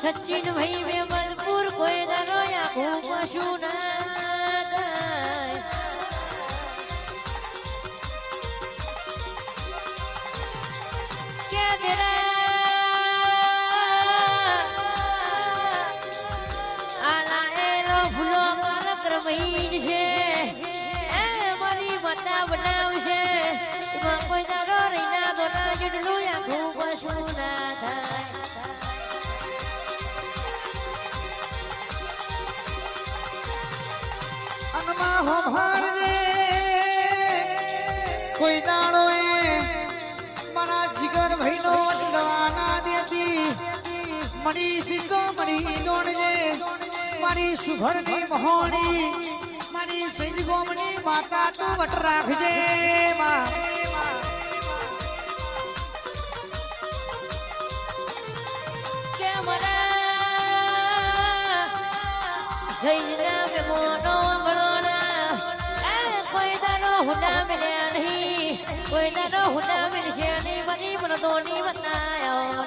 સચિન ભાઈ મેમદપુર કોઈ દાનો આખું પશુ ના થાય કે તેરા આલાએલો ફૂલો કાલક્રમી છે એ મારી માતા બનાવશે એમાં કોઈ દાનો રીના દોના જેટલું આખું પશુ ના થાય કોઈ દાડો મારા જીગર ભાઈ નો દવાના દેતી મણી સીધો મણી દોડજે મારી સુભર ની મહોણી મારી સૈજ ગોમની માતા તું વટ રાખજે માં કે મરા સૈજના મે મોનો હુડા મિલ્યા નહીં કોઈ દાડો હુડા મિલશે નહીં બની પણ દોની બતાયો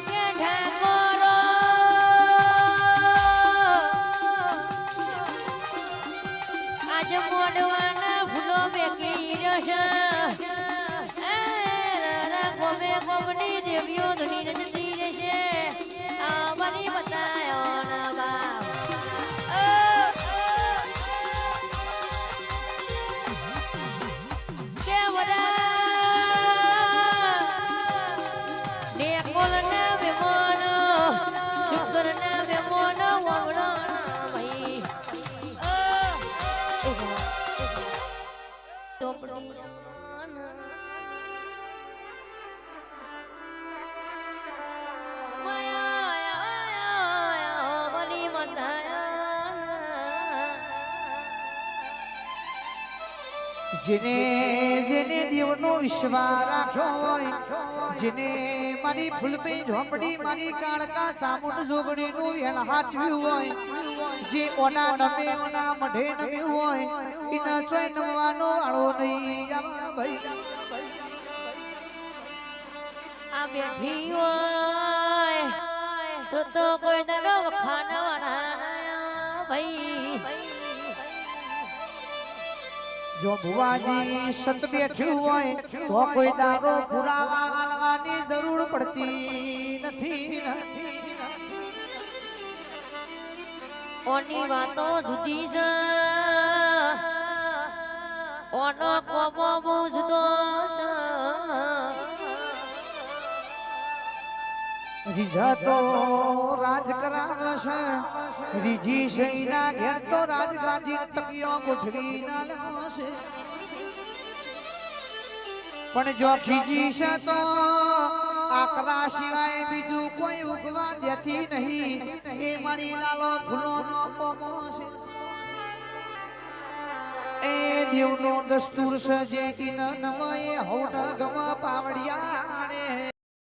કે ઠાકોરો આજ મોડવાના ફૂલો મેકી રહેશે ગોમે ગોમની દેવીઓ ધૂની નજતી રહેશે બની બતાયો ના બાપ કે વડા દેખોલ ના બેમોનો શુક્ર ના બેમોનો વવડો ભાઈ ટોપડી જેને જેને દેવનો વિશ્વાસ રાખ્યો હોય જેને મારી ફૂલપી ઝોપડી મારી કાળકા ચામુંડ જોગણી નું એણ હાચવ્યું હોય જે ઓના નમે ઓના મઢે નમ્યું હોય એના ચોય નમવાનો આળો નહીં ભાઈ આ બેઠી હોય તો કોઈ દાડો વખાણવાના ભાઈ જો ભુવાજી સત બેઠ્યું હોય તો કોઈ દાડો પુરાવા આલવાની જરૂર પડતી નથી ઓની વાતો જુદી છે ઓનો કોમો બહુ જુદો છે રીઝા તો રાજ કરાવશે રીજી સૈના ઘેર તો રાજગાદી તકિયો ગોઠવી ના લાવશે પણ જો ખીજી છે તો આકરા સિવાય બીજું કોઈ ઉગવા દેતી નહીં એ મારી લાલો ફૂલો નો કોમો છે એ દેવનો દસ્તુર છે જે કિન નમય હવન ગમ પાવડિયા